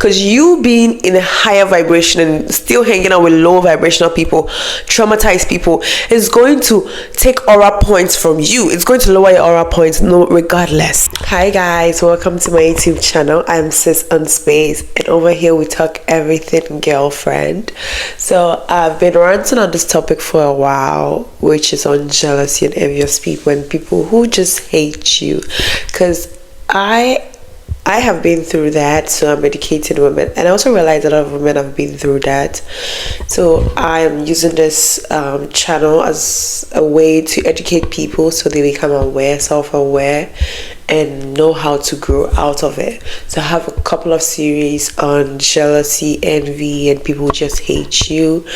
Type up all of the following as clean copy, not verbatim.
Because you being in a higher vibration and still hanging out with low vibrational people, traumatized people, is going to take aura points from you. It's going to lower your aura points, no, regardless. Hi guys, welcome to my YouTube channel. I'm Sis on Space, and over here we talk everything girlfriend. So I've been ranting on this topic for a while, which is on jealousy and envious people and people who just hate you. Because I have been through that, so I'm educating women, and I also realize a lot of women have been through that. So I am using this channel as a way to educate people so they become aware, self-aware, and know how to grow out of it. So I have a couple of series on jealousy, envy, and people who just hate you.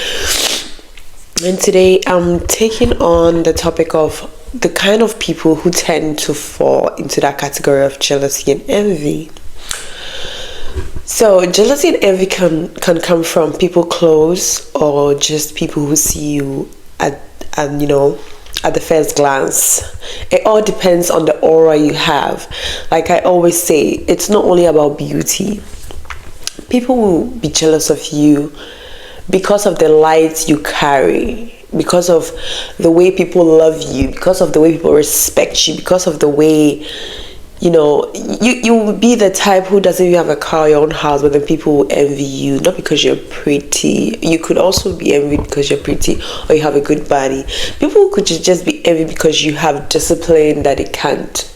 And today I'm taking on the topic of the kind of people who tend to fall into that category of jealousy and envy. So jealousy and envy can come from people close, or just people who see you at the first glance. It all depends on the aura you have. Like I always say, it's not only about beauty. People will be jealous of you because of the light you carry, because of the way people love you, because of the way people respect you, because of the way you will be the type who doesn't even have a car or your own house, but then people will envy you, not because you're pretty. You could also be envied because you're pretty or you have a good body. People could just be envied because you have discipline that they can't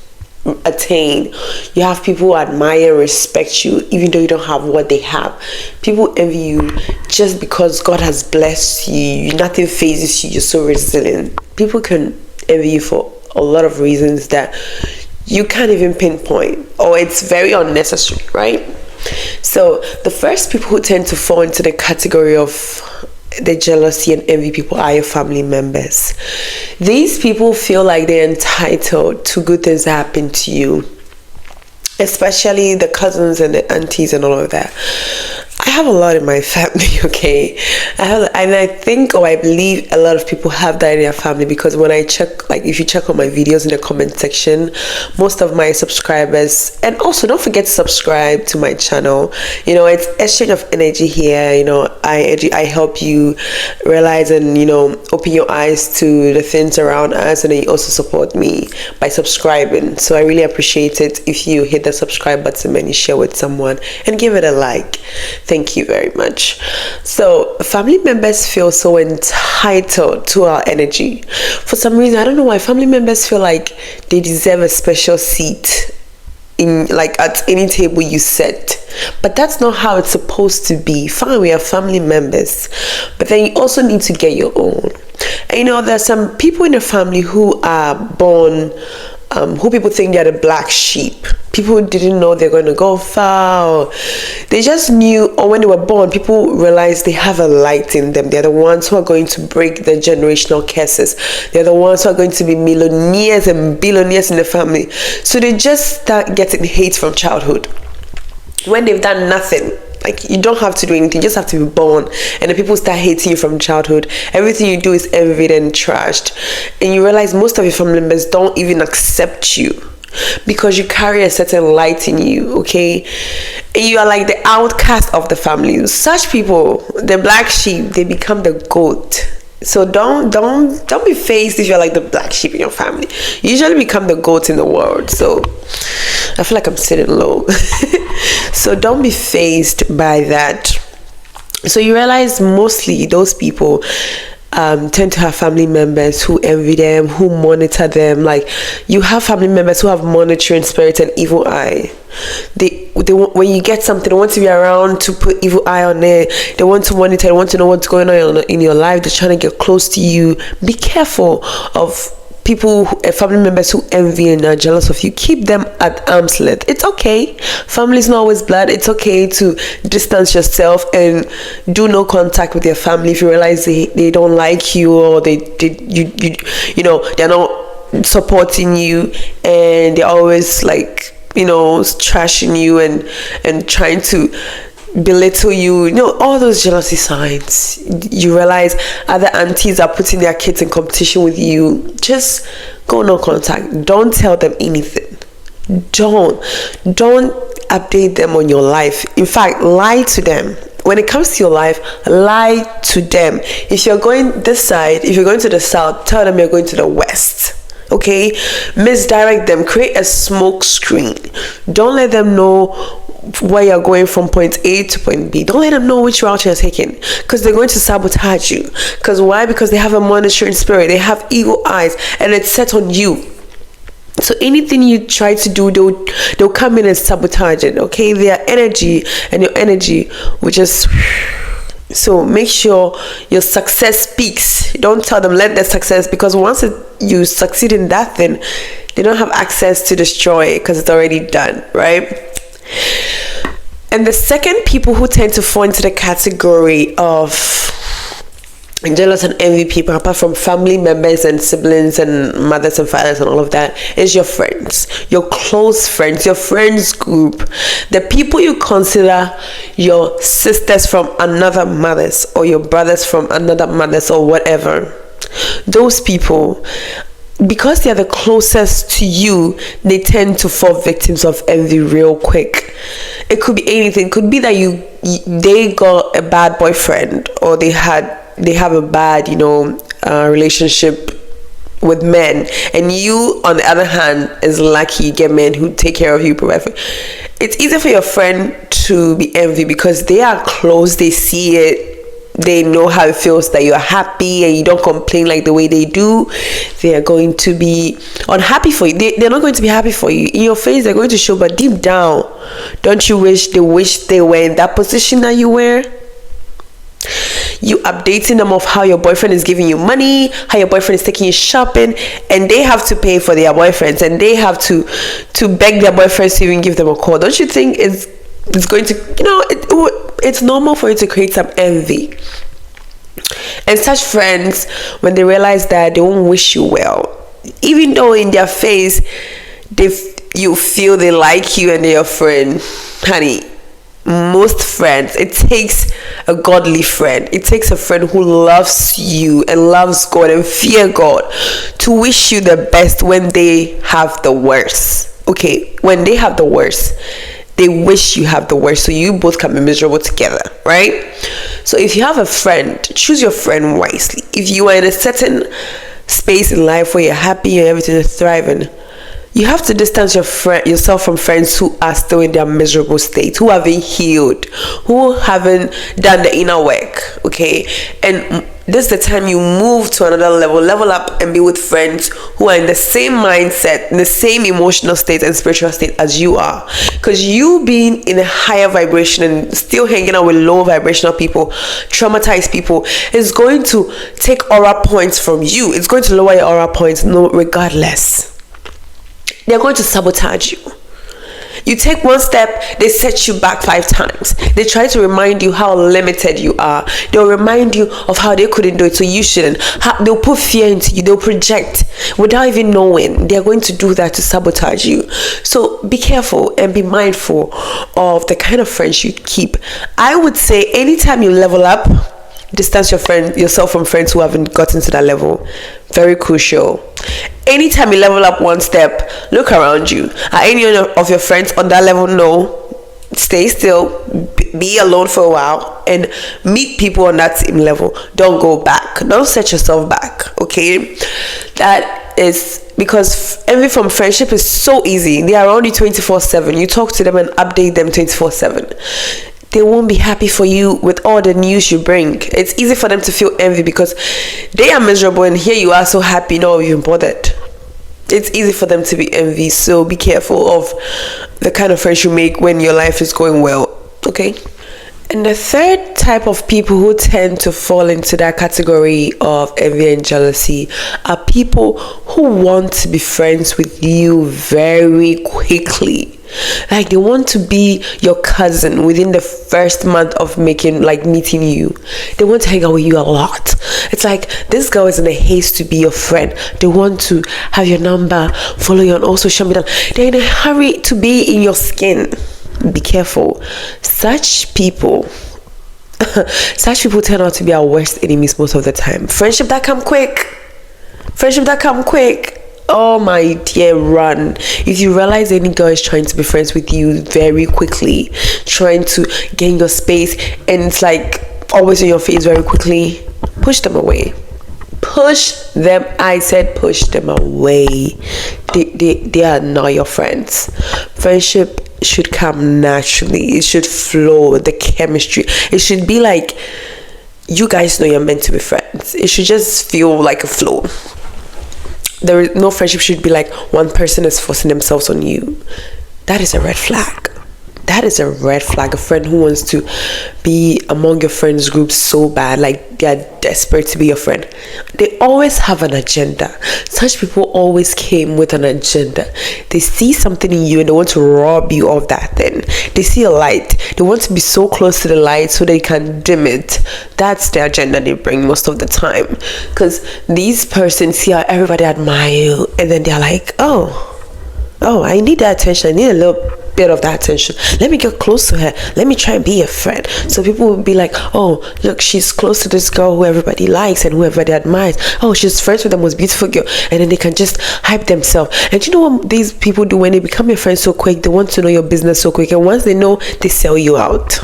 attain. You have people who admire and respect you even though you don't have what they have. People envy you just because God has blessed you. Nothing phases you. You're so resilient. People can envy you for a lot of reasons that you can't even pinpoint, or it's very unnecessary, right? So the first people who tend to fall into the category of the jealousy and envy people are your family members. These people feel like they're entitled to good things that happen to you, especially the cousins and the aunties and all of that. I have a lot in my family, okay? I think, or I believe a lot of people have that in their family, because when I check, like if you check on my videos in the comment section, most of my subscribers, and also don't forget to subscribe to my channel. It's exchange of energy here. I help you realize and open your eyes to the things around us, and then you also support me by subscribing. So I really appreciate it if you hit the subscribe button and you share with someone and give it a like. Thank you very much. So family members feel so entitled to our energy. For some reason, I don't know why, family members feel like they deserve a special seat at any table you set. But that's not how it's supposed to be. Fine, we are family members, but then you also need to get your own. And there's some people in the family who are born who people think they're the black sheep. People didn't know they're going to go far, or they just knew, or when they were born, people realized they have a light in them. They're the ones who are going to break the generational curses. They're the ones who are going to be millionaires and billionaires in the family. So they just start getting hate from childhood when they've done nothing. Like, you don't have to do anything, you just have to be born, and then people start hating you from childhood. Everything you do is envied and trashed, and you realize most of your family members don't even accept you because you carry a certain light in you, okay? And you are like the outcast of the family. Such people, the black sheep, they become the goat. So don't be fazed if you're like the black sheep in your family. You usually become the goat in the world. So I feel like I'm sitting low. So don't be fazed by that. So you realize mostly those people tend to have family members who envy them, who monitor them. Like, you have family members who have monitoring spirit and evil eye. They when you get something, they want to be around to put evil eye on it. They want to monitor, they want to know what's going on in your life. They're trying to get close to you. Be careful of people, family members who envy and are jealous of you. Keep them at arm's length. It's okay. Family is not always blood. It's okay to distance yourself and do no contact with your family if you realize they don't like you, or they're not supporting you, and they're always like trashing you and trying to belittle you. All those jealousy signs. You realize other aunties are putting their kids in competition with you. Just go no contact. Don't tell them anything. Don't update them on your life. In fact, lie to them. When it comes to your life, lie to them. If you're going this side, if you're going to the south, tell them you're going to the west. Okay? Misdirect them. Create a smoke screen. Don't let them know where you're going from point A to point B. Don't let them know which route you're taking, because they're going to sabotage you. Because why? Because they have a monitoring spirit. They have evil eyes, and it's set on you. So anything you try to do, they'll come in and sabotage it. Okay, their energy and your energy, which is. So make sure your success speaks. Don't tell them let their success, because once you succeed in that thing, they don't have access to destroy it because it's already done, right? And the second people who tend to fall into the category of jealous and envy people, apart from family members and siblings and mothers and fathers and all of that, is your friends, your close friends, your friends group, the people you consider your sisters from another mothers, or your brothers from another mothers, or whatever. Those people, because they are the closest to you, they tend to fall victims of envy real quick. It could be anything. It could be that they got a bad boyfriend, or they have a bad, relationship with men, and you, on the other hand, is lucky you get men who take care of you, provide for you. It's easy for your friend to be envy because they are close, they see it, they know how it feels that you're happy and you don't complain like the way they do. They are going to be unhappy for you. They're not going to be happy for you. In your face, they're going to show, but deep down, don't you wish they were in that position that you were? You updating them of how your boyfriend is giving you money, how your boyfriend is taking you shopping, and they have to pay for their boyfriends, and they have to beg their boyfriends to even give them a call. Don't you think it's going to, it's normal for you to create some envy? And such friends, when they realize that, they won't wish you well, even though in their face you feel they like you and they're your friend. Honey, most friends, it takes a godly friend, it takes a friend who loves you and loves God and fear God to wish you the best when they have the worst. Okay, when they have the worst, they wish you have the worst, so you both can be miserable together, right? So if you have a friend, choose your friend wisely. If you are in a certain space in life where you're happy and everything is thriving, you have to distance yourself from friends who are still in their miserable state, who haven't healed, who haven't done the inner work, okay? And this is the time you move to another level up, and be with friends who are in the same mindset, in the same emotional state and spiritual state as you are. Because you being in a higher vibration and still hanging out with low vibrational people, traumatized people, is going to take aura points from you. It's going to lower your aura points, regardless. They're going to sabotage you. You take one step, they set you back 5 times. They try to remind you how limited you are. They'll remind you of how they couldn't do it, so you shouldn't. They'll put fear into you. They'll project without even knowing. They're going to do that to sabotage you. So be careful and be mindful of the kind of friends you keep. I would say anytime you level up, distance yourself from friends who haven't gotten to that level. Very crucial. Anytime you level up one step, look around you. Are any of your friends on that level? No. Stay still, be alone for a while, and meet people on that same level. Don't go back. Don't set yourself back, okay? That is because envy from friendship is so easy. They are around you 24/7. You talk to them and update them 24/7. They won't be happy for you with all the news you bring. It's easy for them to feel envy because they are miserable, and here you are so happy, not even bothered. It's easy for them to be envy, so be careful of the kind of friends you make when your life is going well, okay? And the third type of people who tend to fall into that category of envy and jealousy are people who want to be friends with you very quickly. Like, they want to be your cousin within the first month of meeting you. They want to hang out with you a lot. It's like, this girl is in a haste to be your friend. They want to have your number, follow you on all social media. They're in a hurry to be in your skin. Be careful. Such people turn out to be our worst enemies most of the time. Friendship that come quick. Oh my dear, run. If you realize any girl is trying to be friends with you very quickly, trying to gain your space, and it's like always in your face very quickly, push them away. Push them. I said push them away. They are not your friends. Friendship should come naturally. It should flow. The chemistry. It should be like you guys know you're meant to be friends. It should just feel like a flow. There is no friendship should be like one person is forcing themselves on you. That is a red flag. That is a red flag. A friend who wants to be among your friends group so bad, like they are desperate to be your friend. They always have an agenda. Such people always came with an agenda. They see something in you and they want to rob you of that thing. They see a light. They want to be so close to the light so they can dim it. That's the agenda they bring most of the time. Because these persons see how everybody admire you, and then they're like, oh, I need that attention. I need a little bit of that attention. Let me get close to her. Let me try and be a friend. So people will be like, oh, look, she's close to this girl who everybody likes and who everybody admires. Oh, she's friends with the most beautiful girl. And then they can just hype themselves. And you know what these people do when they become your friend so quick? They want to know your business so quick. And once they know, they sell you out.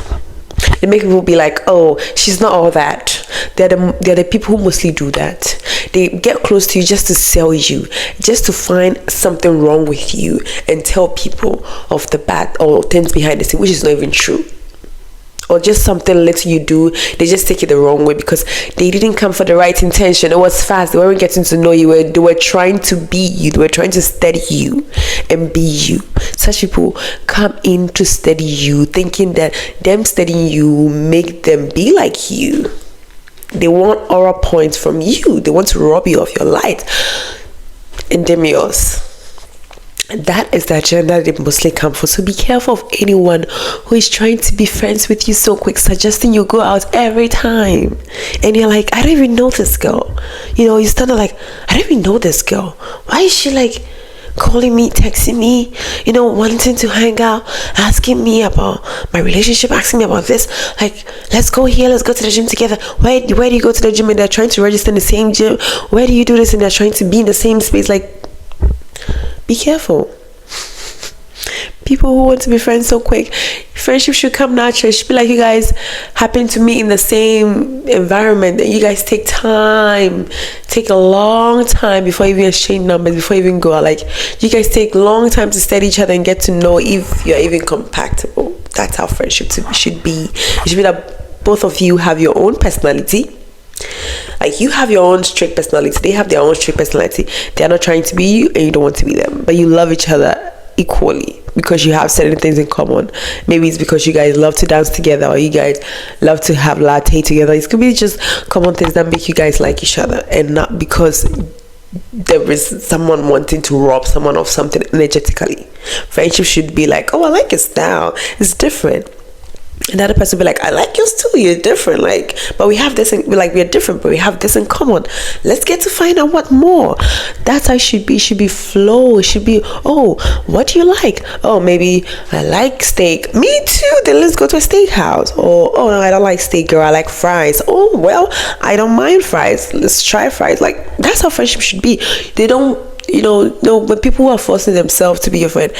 They make people be like, oh, she's not all that. They're the people who mostly do that. They get close to you just to sell you, just to find something wrong with you and tell people of the bad or things behind the scene, which is not even true. Or just something little you do, they just take it the wrong way because they didn't come for the right intention. It was fast. They weren't getting to know you. They were trying to be you. They were trying to study you and be you. Such people come in to study you, thinking that them studying you make them be like you. They want aura points from you. They want to rob you of your light and dim yours. That is the agenda they mostly come for. So be careful of anyone who is trying to be friends with you so quick, suggesting you go out every time. And you're like, I don't even know this girl. You know, you stand there like, I don't even know this girl. Why is she like calling me, texting me, you know, wanting to hang out, asking me about my relationship, asking me about this, like, let's go here, let's go to the gym together. Where do you go to the gym and they're trying to register in the same gym? Where do you do this and they're trying to be in the same space? Like, be careful. People who want to be friends so quick, friendship should come natural. It should be like you guys happen to meet in the same environment and you guys take a long time before you even exchange numbers, before you even go out. Like, you guys take long time to study each other and get to know if you're even compatible. That's how friendship should be. It should be that both of you have your own personality. Like, you have your own strict personality, they have their own strict personality. They're not trying to be you and you don't want to be them, but you love each other equally because you have certain things in common. Maybe it's because you guys love to dance together, or you guys love to have latte together. It could be just common things that make you guys like each other, and not because there is someone wanting to rob someone of something energetically. Friendship should be like, oh, I like your style, it's different. And the other person will be like, I like yours too, you're different, like, but we have this we're different, but we have this in common. Let's get to find out what more. That's how it should be. It should be flow. It should be, oh, what do you like? Oh, maybe I like steak. Me too, then let's go to a steakhouse. Or, oh no, I don't like steak, girl, I like fries. Oh, well, I don't mind fries, let's try fries. Like, that's how friendship should be. They don't, no, but people who are forcing themselves to be your friend,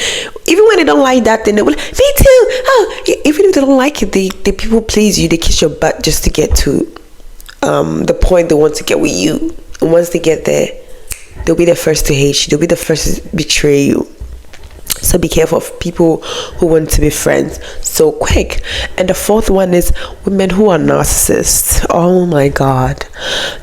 even when they don't like that, then they will, me too. Oh, even if they don't like it, they people please you. They kiss your butt just to get to the point they want to get with you. And once they get there, they'll be the first to hate you. They'll be the first to betray you. So be careful of people who want to be friends so quick. And the fourth one is women who are narcissists. Oh my God.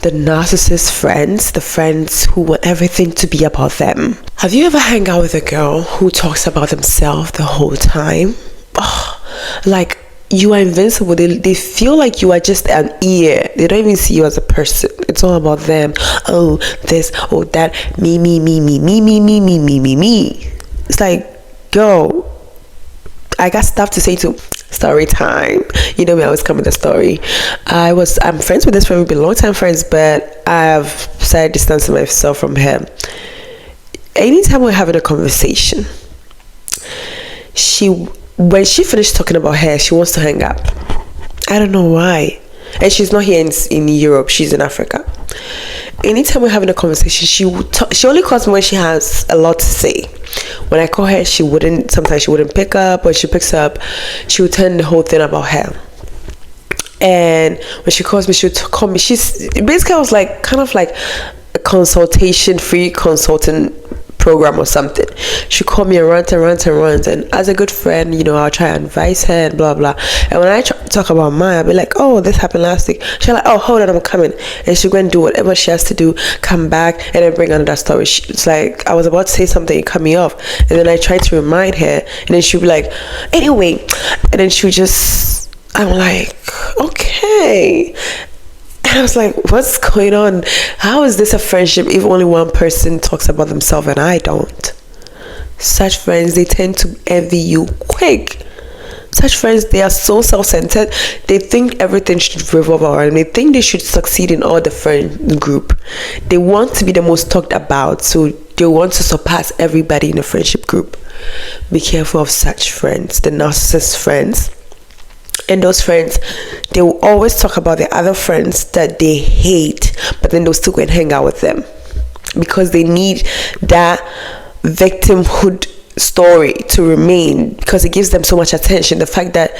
The narcissist friends, the friends who want everything to be about them. Have you ever hung out with a girl who talks about themselves the whole time? Oh, like, you are invincible. They feel like you are just an ear. They don't even see you as a person. It's all about them. Oh, this, oh, that. Me. It's like, girl, I got stuff to say to. Story time. You know me, I always come with a story. I'm friends with this friend. We've been long time friends, but I've decided distancing myself from her. Anytime we're having a conversation, when she finished talking about her, she wants to hang up. I don't know why. And she's not here in Europe, she's in Africa. anytime we're having a conversation, she only calls me when she has a lot to say. When I call her, sometimes she wouldn't pick up. When she picks up, she would tell the whole thing about her. And when she calls me, she would call me. She's basically, I was like, kind of like a free consulting program or something. She called me and rant. And as a good friend, I'll try and advise her and blah blah. And when I talk about mine, I'll be like, oh, this happened last week. She's like, oh, hold on, I'm coming. And she'll go and do whatever she has to do, come back, and then bring another story. It's like, I was about to say something, it cut me off. And then I tried to remind her, and then she'll be like, anyway. And then I'm like, okay. And I was like, what's going on? How is this a friendship if only one person talks about themselves and I don't? Such friends, they tend to envy you quick. Such friends, they are so self-centered. They think everything should revolve around them. They think they should succeed in all the friend group. They want to be the most talked about, so they want to surpass everybody in the friendship group. Be careful of such friends, the narcissist friends. And those friends, they will always talk about the other friends that they hate, but then they'll still go and hang out with them because they need that victimhood story to remain, because it gives them so much attention. The fact that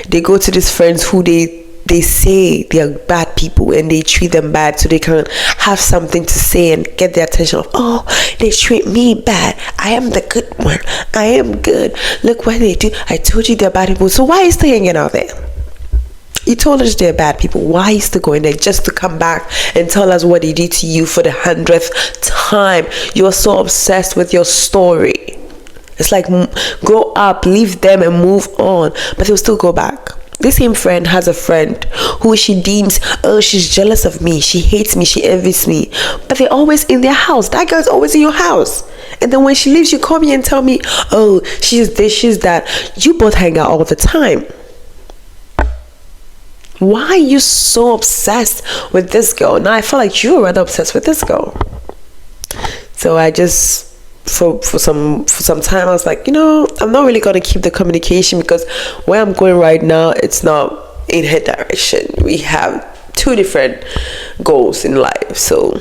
they go to these friends who they say they are bad people and they treat them bad, so they can have something to say and get the attention of, oh, they treat me bad, I am the good one, I am good, look what they do, I told you they're bad people. So why are you still hanging out there? You told us they're bad people. Why are you still going there just to come back and tell us what they did to you for the 100th time? You are so obsessed with your story. It's like, grow up, leave them and move on, but they'll still go back. This same friend has a friend who she deems, oh, she's jealous of me, she hates me, she envies me, but they're always in their house. That girl's always in your house, and then when she leaves, you call me and tell me, oh, she's this, she's that. You both hang out all the time. Why are you so obsessed with this girl? Now I feel like you're rather obsessed with this girl. So I just, for some time, I was like, I'm not really going to keep the communication, because where I'm going right now, it's not in her direction. We have two different goals in life. So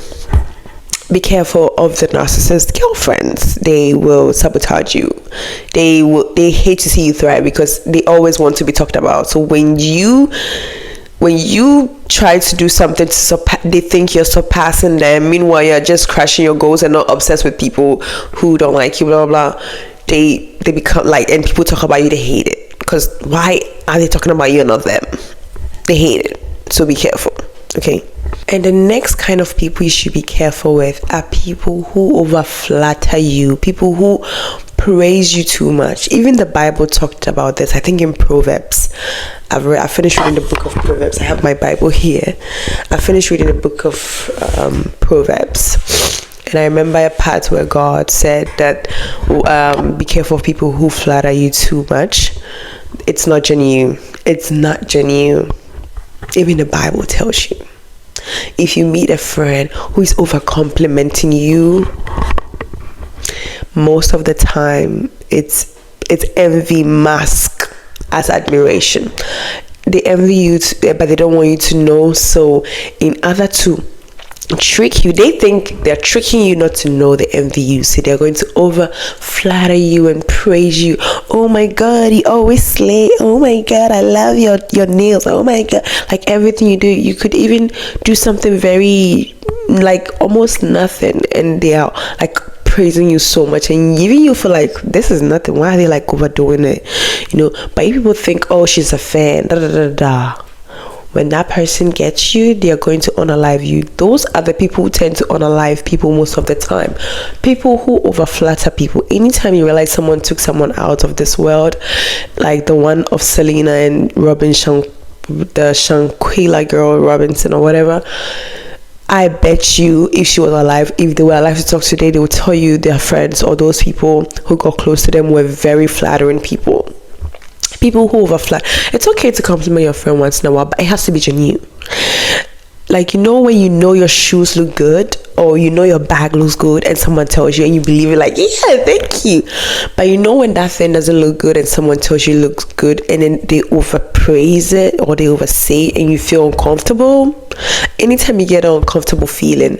be careful of the narcissist girlfriends. They will sabotage you. They hate to see you thrive because they always want to be talked about. So when you try to do something they think you're surpassing them. Meanwhile, you're just crashing your goals and not obsessed with people who don't like you, blah, blah, blah. They become like, and people talk about you, they hate it. Because why are they talking about you and not them? They hate it. So be careful, okay? And the next kind of people you should be careful with are people who over flatter you, people who praise you too much. Even the Bible talked about this, I think in Proverbs. I finished reading the book of Proverbs. I have my Bible here. I finished reading the book of Proverbs. And I remember a part where God said that be careful of people who flatter you too much. It's not genuine. It's not genuine. Even the Bible tells you. If you meet a friend who is over complimenting you, most of the time it's envy masked as admiration. They envy you, but they don't want you to know. So in order to trick you, they think they're tricking you not to know they envy you. So they're going to over flatter you and praise you. Oh my God, you always slay. Oh my God, I love your nails. Oh my God, like everything you do, you could even do something very like almost nothing, and they are like praising you so much, and even you feel like this is nothing. Why are they like overdoing it? But if people think, oh, she's a fan, da da da da. When that person gets you, they are going to unalive you. Those are the people who tend to unalive people most of the time. People who over flatter people. Anytime you realize someone took someone out of this world, like the one of Selena and the Shanquilla girl Robinson or whatever, I bet you if she was alive, if they were alive to talk today, they would tell you their friends or those people who got close to them were very flattering people. People who overflatter. It's okay to compliment your friend once in a while, but it has to be genuine. Like, when your shoes look good, or you know your bag looks good and someone tells you and you believe it, like, yeah, thank you. But you know when that thing doesn't look good and someone tells you it looks good and then they overpraise it or they oversay it and you feel uncomfortable. Anytime you get an uncomfortable feeling,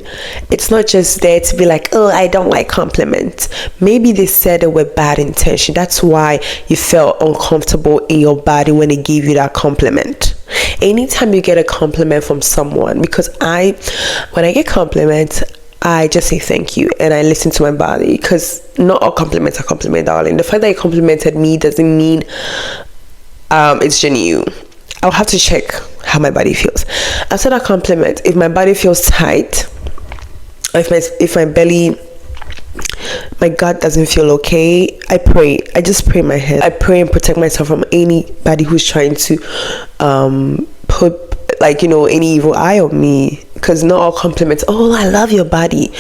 it's not just there to be like, oh, I don't like compliments. Maybe they said it with bad intention. That's why you felt uncomfortable in your body when they gave you that compliment. Anytime you get a compliment from someone, because when I get compliments, I just say thank you and I listen to my body, because not all compliments are compliment, darling. The fact that you complimented me doesn't mean it's genuine. I'll have to check how my body feels. After that compliment, if my body feels tight, if my belly, my gut doesn't feel okay, I pray. I just pray in my head. I pray and protect myself from anybody who's trying to put, like, any evil eye on me. Because not all compliments, oh, I love your body.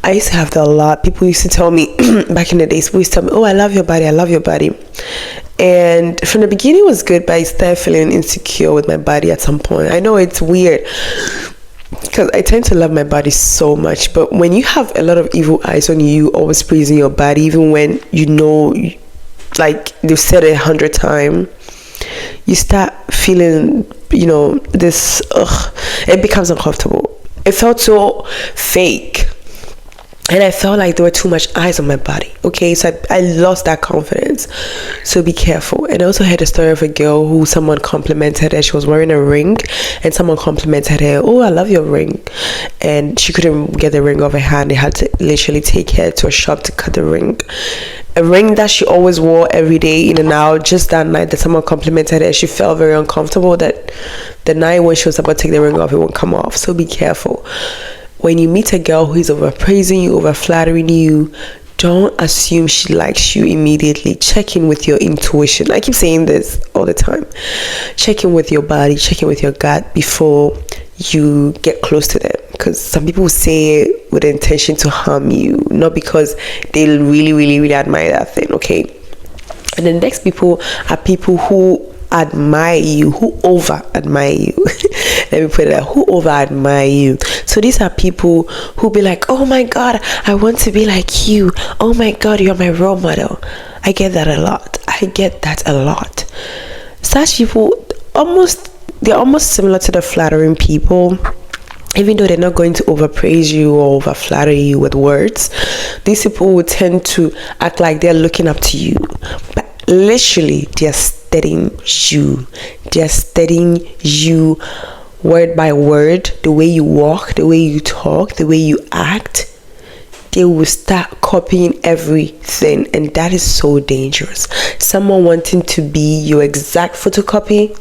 I used to have that a lot. People used to tell me back in the days, people used to tell me, oh, I love your body, I love your body. And from the beginning it was good, but I started feeling insecure with my body at some point. I know it's weird because I tend to love my body so much, but when you have a lot of evil eyes on you, always praising your body, even when like they've said it 100 times, you start feeling, this, it becomes uncomfortable. It felt so fake. And I felt like there were too much eyes on my body. Okay, so I lost that confidence. So be careful. And I also heard a story of a girl who someone complimented her. She was wearing a ring, and someone complimented her, oh, I love your ring. And she couldn't get the ring off her hand. They had to literally take her to a shop to cut the ring. A ring that she always wore every day in and out. Just that night that someone complimented her, she felt very uncomfortable that the night when she was about to take the ring off, it won't come off. So be careful. When you meet a girl who is overpraising you, over flattering you, don't assume she likes you immediately. Check in with your intuition. I keep saying this all the time. Check in with your body, check in with your gut before you get close to them. Because some people say it with the intention to harm you, not because they really, really, really admire that thing, okay? And the next people are people who admire you, who over admire you. Let me put it out, who over admire you. So these are people who be like, oh my god, I want to be like you, oh my god, you're my role model. I get that a lot. Such people, they're almost similar to the flattering people. Even though they're not going to overpraise you or overflatter you with words, these people will tend to act like they're looking up to you, but literally they're studying you word by word. The way you walk, the way you talk, the way you act, they will start copying everything, and that is so dangerous. Someone wanting to be your exact photocopy,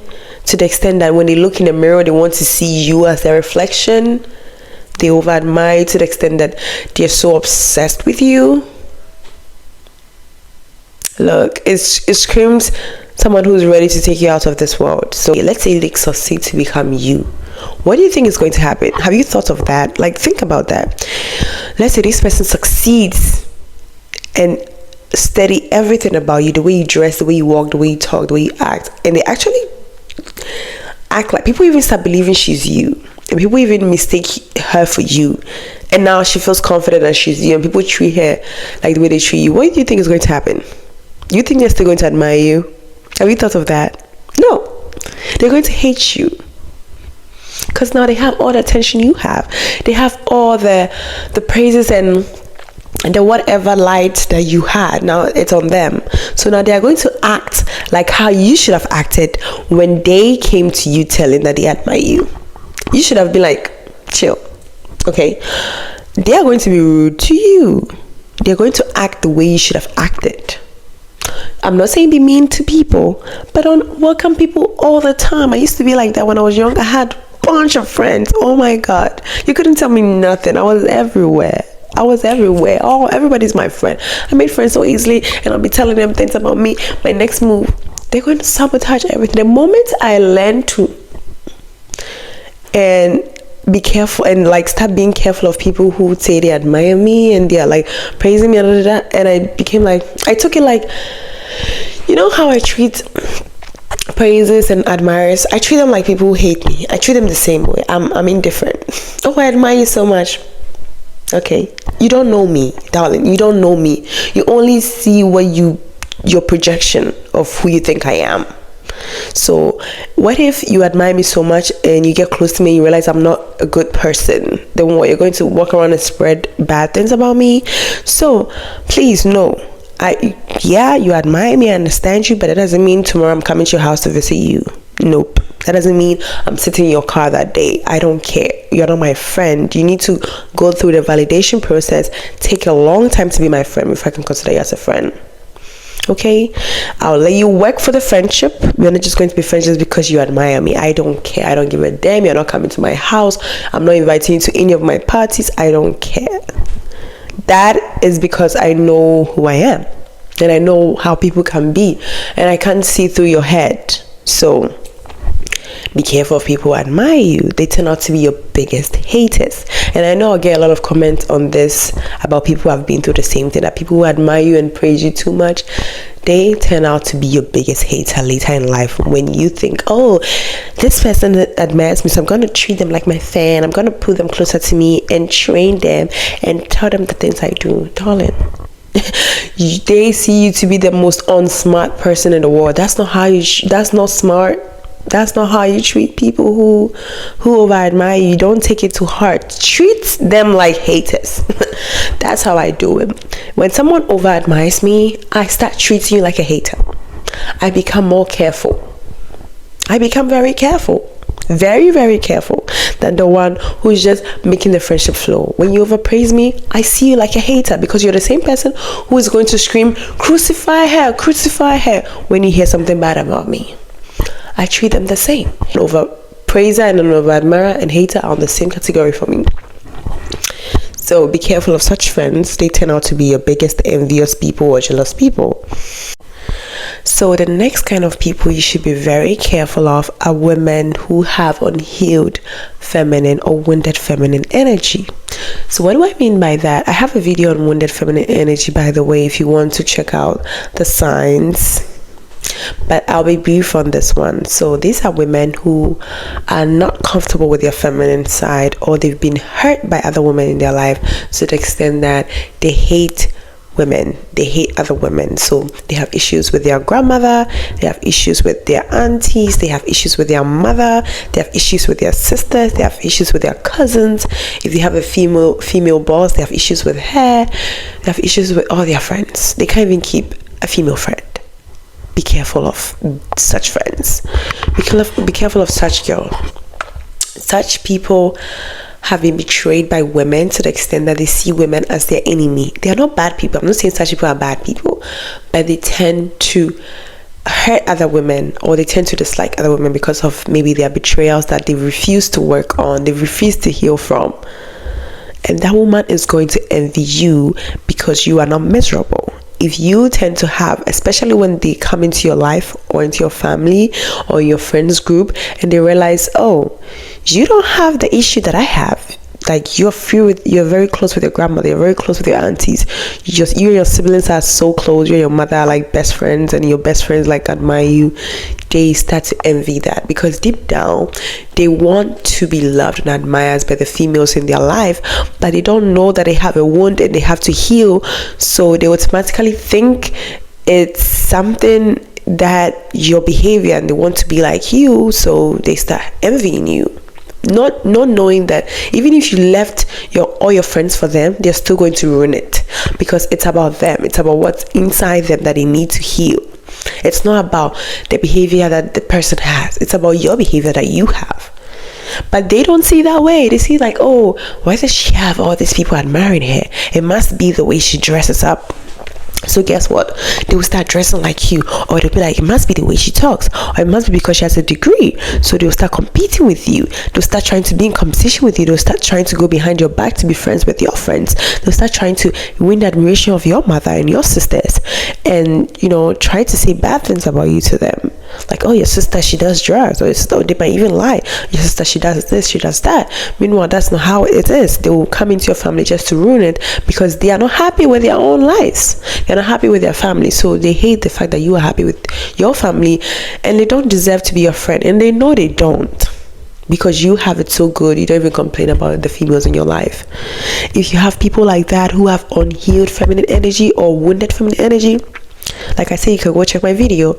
to the extent that when they look in the mirror, they want to see you as their reflection. They over admire to the extent that they're so obsessed with you. Look, it screams someone who's ready to take you out of this world. So let's say they succeed to become you. What do you think is going to happen? Have you thought of that? Like, think about that. Let's say this person succeeds and study everything about you, the way you dress, the way you walk, the way you talk, the way you act, and they actually act like, people even start believing she's you, and people even mistake her for you, and now she feels confident that she's you, and people treat her like the way they treat you. What do you think is going to happen? You think they're still going to admire you? Have you thought of that? No, they're going to hate you, because now they have all the attention you have. They have all the praises and the whatever light that you had. Now it's on them. So now they are going to act like how you should have acted when they came to you telling that they admire you. You should have been like, chill, okay? They are going to be rude to you. They're going to act the way you should have acted. I'm not saying be mean to people, but don't welcome people all the time. I used to be like that when I was young. I had a bunch of friends. Oh my god, you couldn't tell me nothing. I was everywhere. Oh, everybody's my friend. I made friends so easily, and I'll be telling them things about me. My next move, they're going to sabotage everything. The moment I learn to and be careful and like start being careful of people who say they admire me and they're like praising me, and I became like, I took it like, you know how I treat praises and admirers? I treat them like people who hate me. I treat them the same way. I'm indifferent. Oh, I admire you so much. Okay, you don't know me, darling. You don't know me. You only see your projection of who you think I am. So what if you admire me so much and you get close to me and you realize I'm not a good person? Then what, you're going to walk around and spread bad things about me? So please, no. You admire me, I understand you, but it doesn't mean tomorrow I'm coming to your house to visit you. Nope. That doesn't mean I'm sitting in your car that day. I don't care. You're not my friend. You need to go through the validation process. Take a long time to be my friend before I can consider you as a friend. Okay, I'll let you work for the friendship. We're not just going to be friends just because you admire me. I don't care. I don't give a damn. You're not coming to my house. I'm not inviting you to any of my parties. I don't care. That is because I know who I am and I know how people can be, and I can't see through your head. So be careful of people who admire you. They turn out to be your biggest haters. And I know I'll get a lot of comments on this about people who have been through the same thing, that people who admire you and praise you too much, they turn out to be your biggest hater later in life, when you think, oh, this person admires me, so I'm going to treat them like my fan. I'm going to put them closer to me and train them and tell them the things I do. Darling, they see you to be the most unsmart person in the world. That's not how that's not smart. That's not how you treat people who over admire you. Don't take it to heart. Treat them like haters. That's how I do it. When someone over admires me, I start treating you like a hater. I become more careful. I become very careful. Very, very careful than the one who's just making the friendship flow. When you overpraise me, I see you like a hater, because you're the same person who is going to scream, crucify her, when you hear something bad about me. I treat them the same. An over praiser and an over admirer and hater are on the same category for me. So be careful of such friends. They turn out to be your biggest envious people or jealous people. So the next kind of people you should be very careful of are women who have unhealed feminine or wounded feminine energy. So what do I mean by that? I have a video on wounded feminine energy, by the way, if you want to check out the signs. But I'll be brief on this one. So these are women who are not comfortable with their feminine side, or they've been hurt by other women in their life to the extent that they hate women. They hate other women. So they have issues with their grandmother, they have issues with their aunties, they have issues with their mother, they have issues with their sisters, they have issues with their cousins. If they have a female boss, they have issues with her. They have issues with all their friends. They can't even keep a female friend. Be careful of such friends. Be careful of such girls. Such people have been betrayed by women to the extent that they see women as their enemy. They are not bad people. I'm not saying such people are bad people, but they tend to hurt other women, or they tend to dislike other women because of maybe their betrayals that they refuse to work on, they refuse to heal from. And that woman is going to envy you because you are not miserable. If you tend to have, especially when they come into your life or into your family or your friends group, and they realize, oh, you don't have the issue that I have. Like you're very close with your grandmother, you're very close with your aunties. You and your siblings are so close. You and your mother are like best friends, and your best friends like admire you. They start to envy that, because deep down they want to be loved and admired by the females in their life, but they don't know that they have a wound and they have to heal. So they automatically think it's something that your behavior, and they want to be like you, so they start envying you. Not knowing that even if you left all your friends for them, they're still going to ruin it, because it's about them. It's about what's inside them that they need to heal. It's not about the behavior that the person has. It's about your behavior that you have. But they don't see that way. They see like, oh, why does she have all these people admiring her? It must be the way she dresses up. So guess what? They will start dressing like you, or they'll be like, it must be the way she talks, or it must be because she has a degree. So they'll start competing with you. They'll start trying to be in competition with you. They'll start trying to go behind your back to be friends with your friends. They'll start trying to win the admiration of your mother and your sisters, and try to say bad things about you to them. Like, oh, your sister, she does drugs, or they might even lie. Your sister, she does this, she does that. Meanwhile, that's not how it is. They will come into your family just to ruin it, because they are not happy with their own lives. They're not happy with their family, so they hate the fact that you are happy with your family, and they don't deserve to be your friend, and they know they don't. because you have it so good, you don't even complain about the females in your life. If you have people like that who have unhealed feminine energy or wounded feminine energy, like I say, you can go check my video.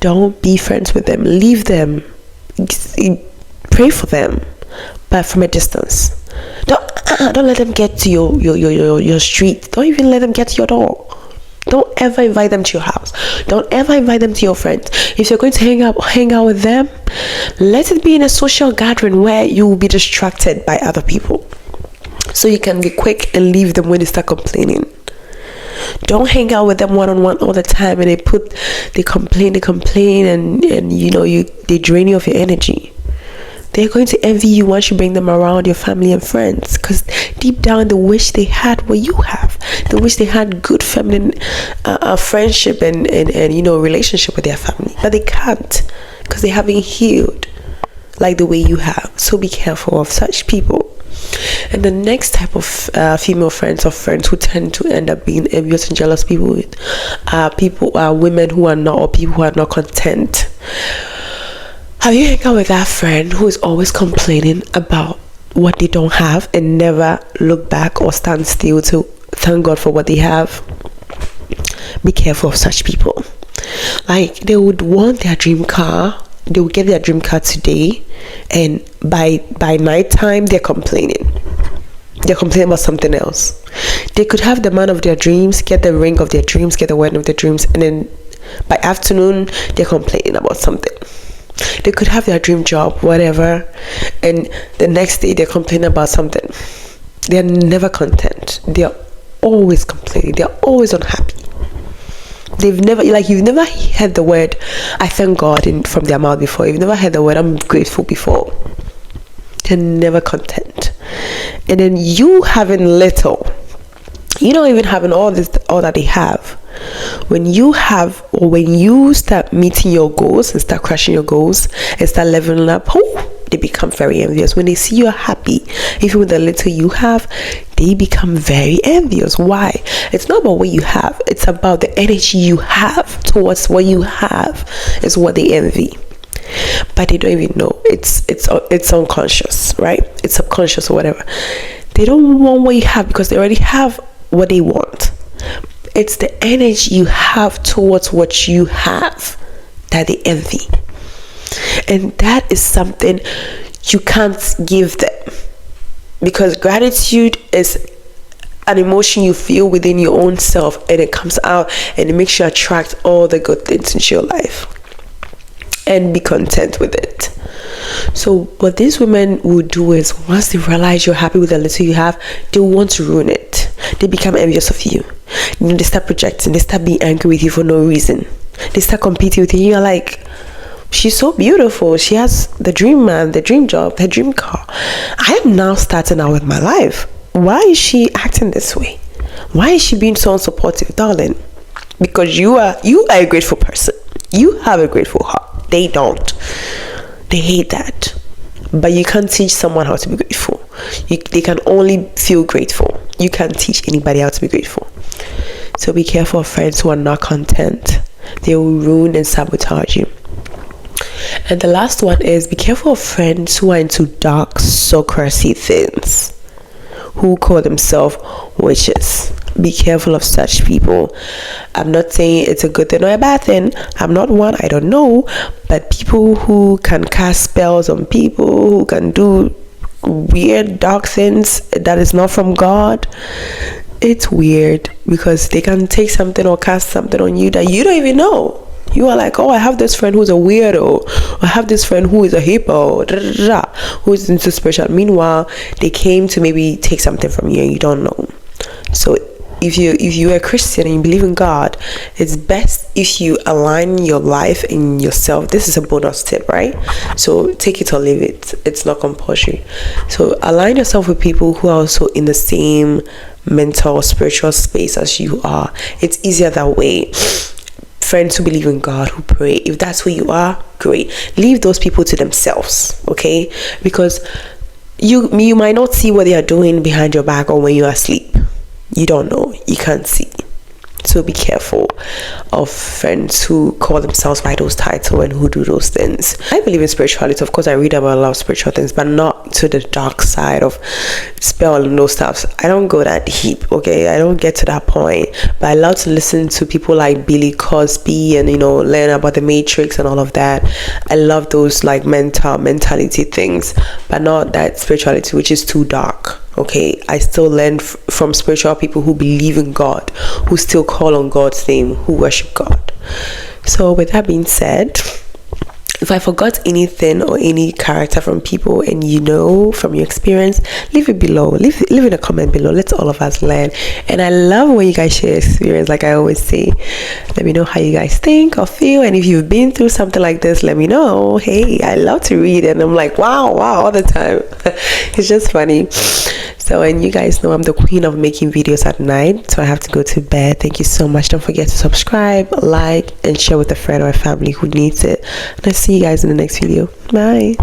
Don't be friends with them. Leave them. Pray for them, but from a distance. Don't let them get to your street. Don't even let them get to your door. Don't ever invite them to your house. Don't ever invite them to your friends. If you're going to hang out with them, let it be in a social gathering where you will be distracted by other people, so you can be quick and leave them when they start complaining. Don't hang out with them one-on-one all the time, and they complain, and they drain you of your energy. They're going to envy you once you bring them around your family and friends, because deep down they wish they had what you have. They wish they had good feminine friendship and relationship with their family, but they can't, because they haven't healed like the way you have. So be careful of such people. And the next type of female friends, or friends who tend to end up being envious and jealous people, are women who are not, or people who are not content. Have you hang out with that friend who is always complaining about what they don't have and never look back or stand still to thank God for what they have? Be careful of such people. Like, they would want their dream car. They will get their dream car today, and by night time they're complaining. They're complaining about something else. They could have the man of their dreams, get the ring of their dreams, get the wedding of their dreams, and then by afternoon they're complaining about something. They could have their dream job, whatever, and the next day they're complaining about something. They're never content. They're always complaining. They're always unhappy. You've never heard the word "I thank God" from their mouth before. You've never heard the word "I'm grateful" before. They're never content. And then you having little, you not even having all that they have. When you start meeting your goals and start crushing your goals and start leveling up, they become very envious. When they see you're happy, even with the little you have, they become very envious. Why? It's not about what you have. It's about the energy you have towards what you have is what they envy. But they don't even know. It's unconscious, right? It's subconscious or whatever. They don't want what you have because they already have what they want. It's the energy you have towards what you have that they envy. And that is something you can't give them, because gratitude is an emotion you feel within your own self, and it comes out and it makes you attract all the good things into your life and be content with it. So what these women will do is, once they realize you're happy with the little you have, they want to ruin it. They become envious of you. They start projecting. They start being angry with you for no reason. They start competing with you. You're like, she's so beautiful. She has the dream man, the dream job, the dream car. I am now starting out with my life. Why is she acting this way? Why is she being so unsupportive, darling? Because you are a grateful person. You have a grateful heart. They don't. They hate that. But you can't teach someone how to be grateful. They can only feel grateful. You can't teach anybody how to be grateful. So be careful of friends who are not content. They will ruin and sabotage you. And the last one is, be careful of friends who are into dark, secrecy things, who call themselves witches. Be careful of such people. I'm not saying it's a good thing or a bad thing. I'm not one. I don't know. But people who can cast spells on people, who can do weird, dark things that is not from God, it's weird, because they can take something or cast something on you that you don't even know. You are like, oh, I have this friend who's a weirdo. I have this friend who is a hippo, who is into spiritual. Meanwhile, they came to maybe take something from you and you don't know. So if you're a Christian and you believe in God, it's best if you align your life and yourself. This is a bonus tip, right? So take it or leave it. It's not compulsory. So align yourself with people who are also in the same mental, spiritual space as you are. It's easier that way. Friends who believe in God, who pray. If that's who you are, great. Leave those people to themselves, okay? Because you might not see what they are doing behind your back or when you are asleep. You don't know. You can't see. So be careful of friends who call themselves by those titles and who do those things. I believe in spirituality. Of course, I read about a lot of spiritual things, but not to the dark side of spell and those stuff. I don't go that deep, okay? I don't get to that point. But I love to listen to people like Billy Cosby and, you know, learn about the Matrix and all of that. I love those like mentality things, but not that spirituality, which is too dark. Okay, I still learn from spiritual people who believe in God, who still call on God's name, who worship God. So with that being said, if I forgot anything or any character from people and you know from your experience, leave it below. Leave in a comment below. Let's all of us learn. And I love when you guys share experience, like I always say. Let me know how you guys think or feel. And if you've been through something like this, let me know. Hey, I love to read. And I'm like, wow, all the time. It's just funny. So, and you guys know I'm the queen of making videos at night, so I have to go to bed. Thank you so much. Don't forget to subscribe, like, and share with a friend or a family who needs it. And I'll see you guys in the next video. Bye.